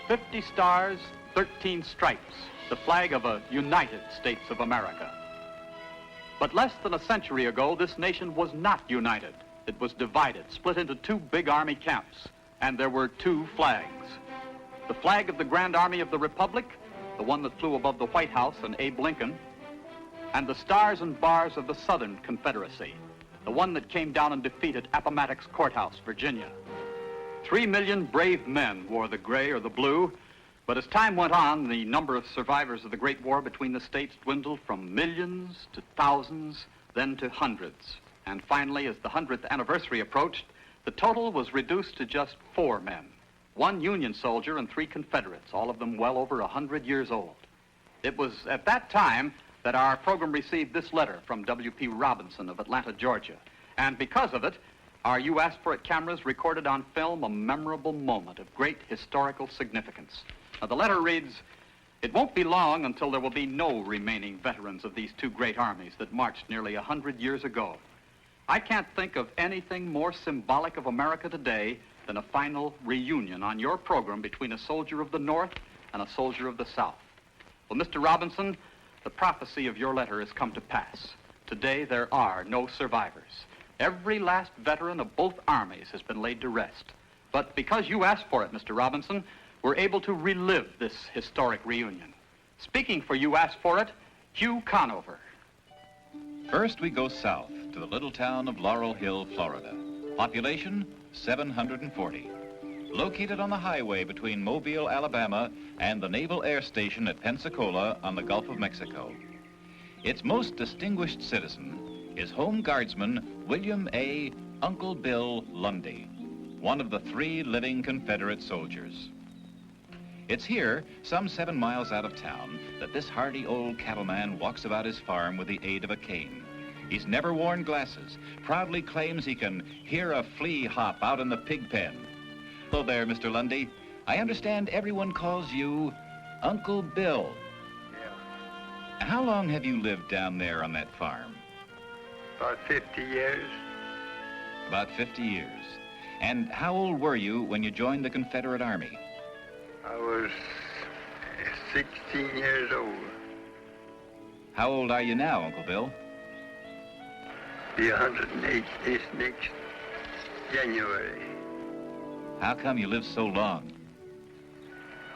50 stars, 13 stripes, the flag of a United States of America. But less than a century ago, this nation was not united. It was divided, split into two big army camps, and there were two flags. The flag of the Grand Army of the Republic, the one that flew above the White House and Abe Lincoln, and the stars and bars of the Southern Confederacy, the one that came down and defeated Appomattox Courthouse, Virginia. 3 million brave men wore the gray or the blue, but as time went on, the number of survivors of the Great War between the states dwindled from millions to thousands, then to hundreds. And finally, as the 100th anniversary approached, the total was reduced to just 4 men, 1 Union soldier and 3 Confederates, all of them well over 100 years old. It was at that time that our program received this letter from W.P. Robinson of Atlanta, Georgia. And because of it, our You Asked For It cameras recorded on film a memorable moment of great historical significance. Now, the letter reads, "It won't be long until there will be no remaining veterans of these two great armies that marched nearly 100 years ago. I can't think of anything more symbolic of America today than a final reunion on your program between a soldier of the North and a soldier of the South." Well, Mr. Robinson, the prophecy of your letter has come to pass. Today, there are no survivors. Every last veteran of both armies has been laid to rest. But because you asked for it, Mr. Robinson, we're able to relive this historic reunion. Speaking for You Asked For It, Hugh Conover. First, we go south to the little town of Laurel Hill, Florida. Population, 740. Located on the highway between Mobile, Alabama, and the Naval Air Station at Pensacola on the Gulf of Mexico. Its most distinguished citizen is Home Guardsman William A. Uncle Bill Lundy, one of the 3 living Confederate soldiers. It's here, some 7 miles out of town, that this hardy old cattleman walks about his farm with the aid of a cane. He's never worn glasses, proudly claims he can hear a flea hop out in the pig pen. Hello there, Mr. Lundy. I understand everyone calls you Uncle Bill. Yeah. How long have you lived down there on that farm? About 50 years. About 50 years. And how old were you when you joined the Confederate Army? I was 16 years old. How old are you now, Uncle Bill? Be 108 this next January. How come you lived so long?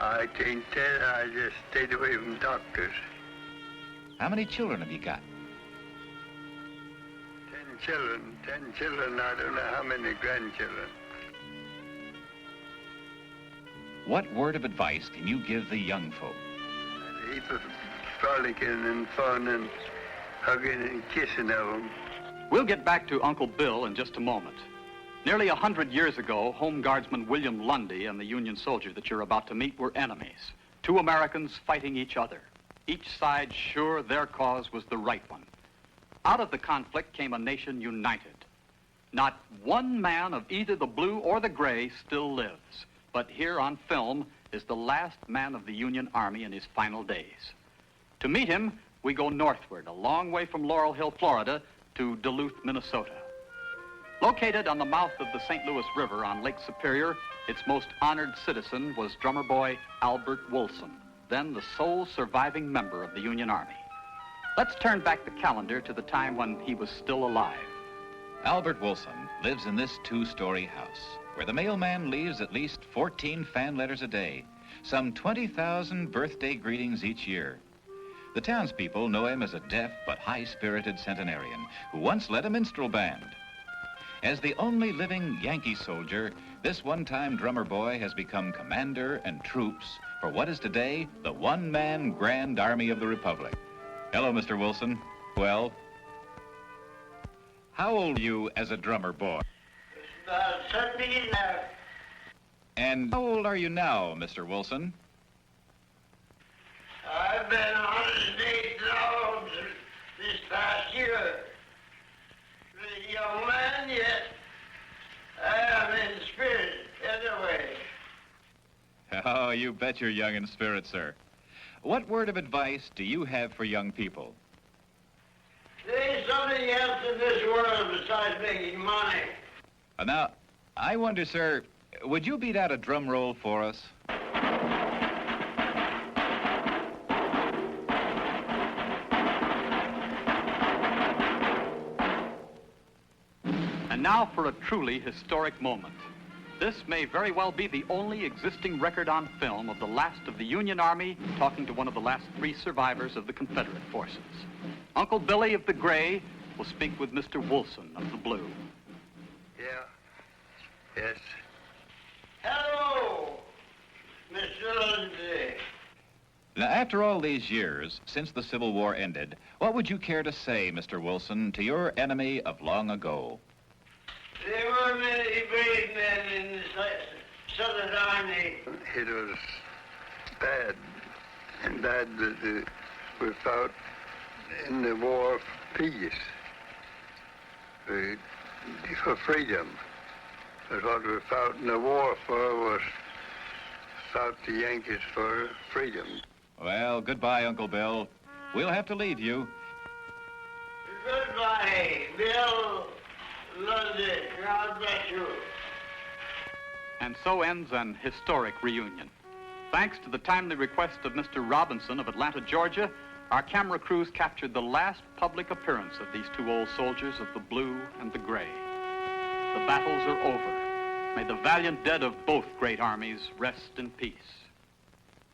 I can't tell. I just stayed away from doctors. How many children have you got? 10 children. 10 children. I don't know how many grandchildren. What word of advice can you give the young folk? A heap of frolicking and fun and hugging and kissing of them. We'll get back to Uncle Bill in just a moment. Nearly 100 years ago, Home Guardsman William Lundy and the Union soldier that you're about to meet were enemies. 2 Americans fighting each other, each side sure their cause was the right one. Out of the conflict came a nation united. Not one man of either the blue or the gray still lives, but here on film is the last man of the Union Army in his final days. To meet him, we go northward, a long way from Laurel Hill, Florida, to Duluth, Minnesota. Located on the mouth of the St. Louis River on Lake Superior, its most honored citizen was drummer boy Albert Wilson, then the sole surviving member of the Union Army. Let's turn back the calendar to the time when he was still alive. Albert Wilson lives in this 2-story house, where the mailman leaves at least 14 fan letters a day, some 20,000 birthday greetings each year. The townspeople know him as a deaf but high-spirited centenarian who once led a minstrel band. As the only living Yankee soldier, this one-time drummer boy has become commander and troops for what is today the one-man Grand Army of the Republic. Hello, Mr. Wilson. Well, how old are you as a drummer boy? About 17 now. And how old are you now, Mr. Wilson? I've been 108 now this past year. A young man yet. I am in spirit anyway. Oh, you bet you're young in spirit, sir. What word of advice do you have for young people? There's something else in this world besides making money. Now, I wonder, sir, would you beat out a drum roll for us? now for a truly historic moment. This may very well be the only existing record on film of the last of the Union Army talking to one of the last 3 survivors of the Confederate forces. Uncle Billy of the Gray will speak with Mr. Wilson of the Blue. Yeah. Yes. Hello, Mr. Lundy. Now, after all these years, since the Civil War ended, what would you care to say, Mr. Wilson, to your enemy of long ago? There were many brave men in the Southern Army. It was bad and bad that we fought in the war for peace, for freedom. But what we fought in the war for was fought the Yankees for freedom. Well, goodbye, Uncle Bill. We'll have to leave you. Goodbye, Bill Lundy. God bless you. And so ends an historic reunion. Thanks to the timely request of Mr. Robinson of Atlanta, Georgia, our camera crews captured the last public appearance of these 2 old soldiers of the Blue and the Gray. The battles are over. May the valiant dead of both great armies rest in peace.